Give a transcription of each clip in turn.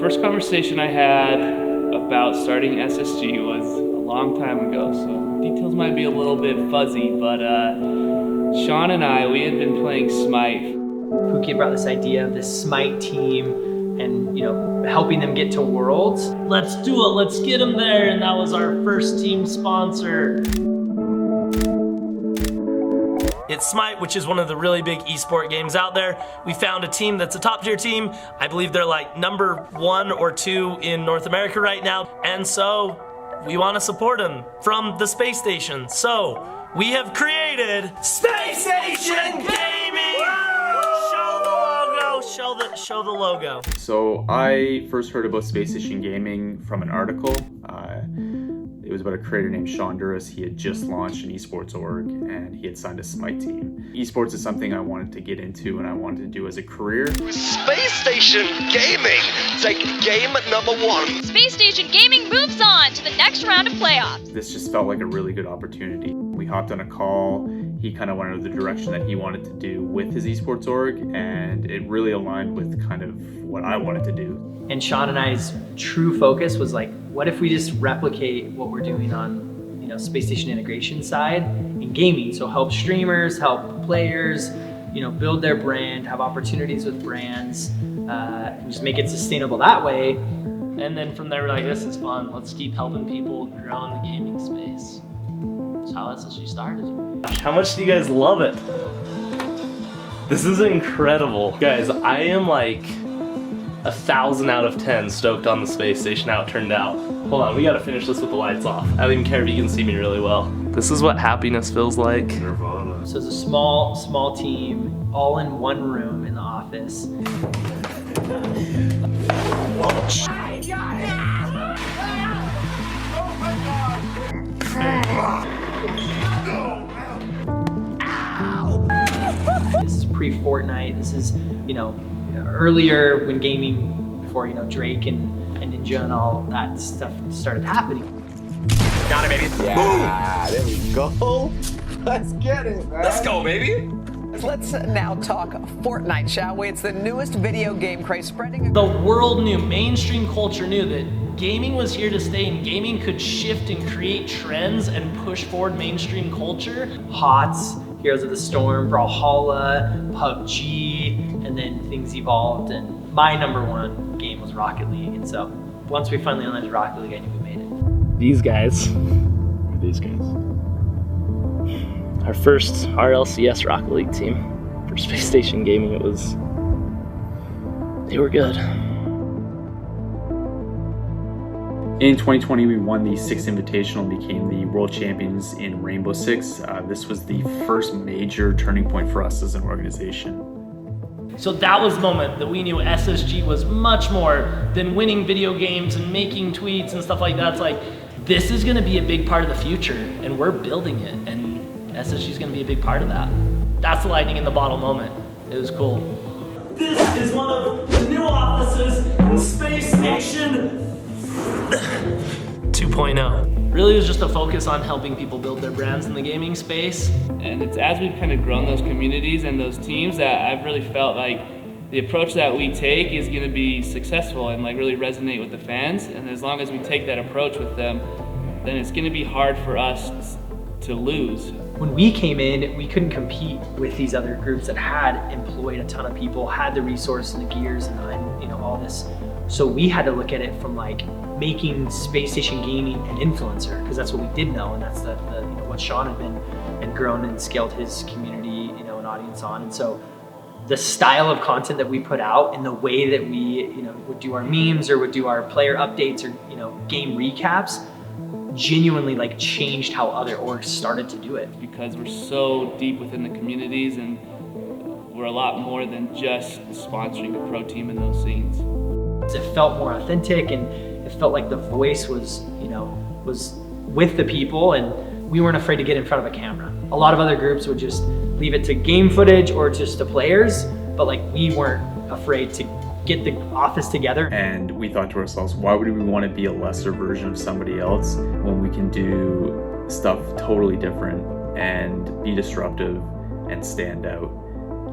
first conversation I had about starting SSG was a long time ago, so details might be a little bit fuzzy, but Sean and I, we had been playing Smite. Pookie brought this idea of this Smite team and, helping them get to Worlds. Let's do it, let's get them there, and that was our first team sponsor. It's Smite, which is one of the really big esport games out there. We found a team that's a top tier team. I believe they're like number 1 or 2 in North America right now. And so we want to support them from the space station. So we have created Spacestation Gaming! Show the logo, show the logo. So I first heard about Spacestation Gaming from an article. It was about a creator named Sean Duras. He had just launched an esports org and he had signed a Smite team. Esports is something I wanted to get into and I wanted to do as a career. Spacestation Gaming, take game number 1. Spacestation Gaming moves on to the next round of playoffs. This just felt like a really good opportunity. We hopped on a call. He kind of went in the direction that he wanted to do with his esports org, and it really aligned with kind of what I wanted to do. And Sean and I's true focus was like, what if we just replicate what we're doing on, space station integration side in gaming? So help streamers, help players, build their brand, have opportunities with brands, and just make it sustainable that way. And then from there, we're like, this is fun. Let's keep helping people grow in the gaming space. That's how SSG started. How much do you guys love it? This is incredible. Guys, I am like 1,000 out of 10 stoked on the space station, how it turned out. Hold on, we gotta finish this with the lights off. I don't even care if you can see me really well. This is what happiness feels like. So it's a small team, all in one room in the office. This is pre-Fortnite. This is, earlier when gaming, before, Drake and Ninja and all that stuff started happening. Got it, baby. Yeah, there we go. Let's get it, man. Let's go, baby. Let's now talk Fortnite, shall we? It's the newest video game craze spreading. The world knew, mainstream culture knew that gaming was here to stay and gaming could shift and create trends and push forward mainstream culture. HOTS, Heroes of the Storm, Brawlhalla, PUBG, and then things evolved, and my number 1 game was Rocket League. And so once we finally landed Rocket League, I knew we made it. These guys. Our first RLCS Rocket League team for Space Station Gaming, they were good. In 2020, we won the 6th Invitational and became the world champions in Rainbow Six. This was the first major turning point for us as an organization. So that was the moment that we knew SSG was much more than winning video games and making tweets and stuff like that. It's like, this is gonna be a big part of the future and we're building it, and SSG is gonna be a big part of that. That's the lightning in the bottle moment. It was cool. This is one of the new offices in Space Station 2.0. Really was just a focus on helping people build their brands in the gaming space. And it's as we've kind of grown those communities and those teams that I've really felt like the approach that we take is going to be successful and like really resonate with the fans. And as long as we take that approach with them, then it's going to be hard for us to lose. When we came in, we couldn't compete with these other groups that had employed a ton of people, had the resource and the gears and all this. So we had to look at it from like making Space Station Gaming an influencer, because that's what we did know, and that's what Sean had been and grown and scaled his community, an audience on. And so the style of content that we put out and the way that we would do our memes or would do our player updates or game recaps genuinely like changed how other orgs started to do it. Because we're so deep within the communities and we're a lot more than just sponsoring a pro team in those scenes. It felt more authentic and it felt like the voice was with the people, and we weren't afraid to get in front of a camera. A lot of other groups would just leave it to game footage or just to players, but like we weren't afraid to get the office together. And we thought to ourselves, why would we want to be a lesser version of somebody else when we can do stuff totally different and be disruptive and stand out?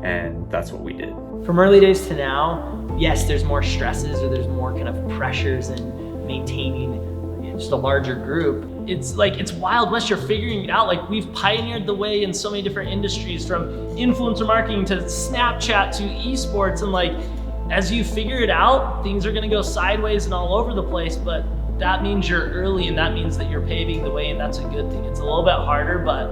And that's what we did. From early days to now, yes, there's more stresses or there's more kind of pressures in maintaining just a larger group. It's like, it's Wild West, you're figuring it out. Like, we've pioneered the way in so many different industries, from influencer marketing to Snapchat to esports, and like, as you figure it out, things are gonna go sideways and all over the place, but that means you're early, and that means that you're paving the way, and that's a good thing. It's a little bit harder, but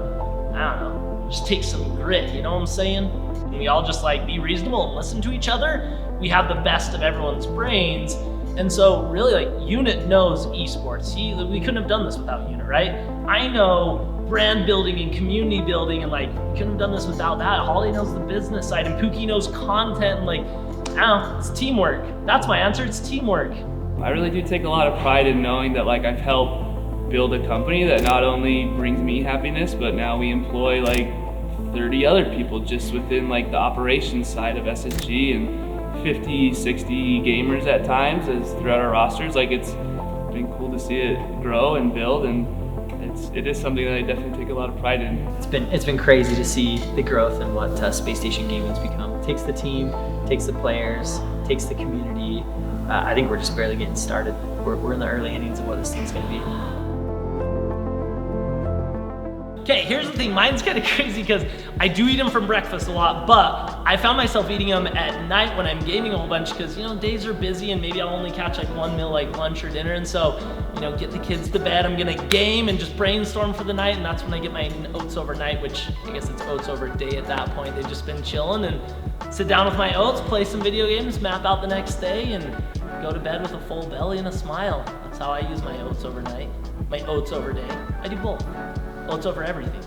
I don't know, just take some grit, you know what I'm saying? And we all just like be reasonable and listen to each other. We have the best of everyone's brains. And so really, like, Unit knows esports. We couldn't have done this without Unit, right? I know brand building and community building, and like, we couldn't have done this without that. Holladay knows the business side, and Pookie knows content, and like, I don't know, it's teamwork. That's my answer, it's teamwork. I really do take a lot of pride in knowing that like I've helped build a company that not only brings me happiness, but now we employ like 30 other people just within like the operations side of SSG, and 50, 60 gamers at times as throughout our rosters. Like, it's been cool to see it grow and build, and it is something that I definitely take a lot of pride in. It's been crazy to see the growth and what Spacestation Gaming's become. It takes the team, takes the players, takes the community. I think we're just barely getting started. We're in the early innings of what this thing's gonna be. Okay, here's the thing, mine's kind of crazy because I do eat them from breakfast a lot, but I found myself eating them at night when I'm gaming a whole bunch, because, you know, days are busy and maybe I'll only catch like one meal, like lunch or dinner, and so, you know, get the kids to bed, I'm gonna game and just brainstorm for the night, and that's when I get my oats overnight, which I guess it's oats over day at that point. They've just been chilling, and sit down with my oats, play some video games, map out the next day, and go to bed with a full belly and a smile. That's how I use my oats overnight, my oats over day. I do both. Oats over everything.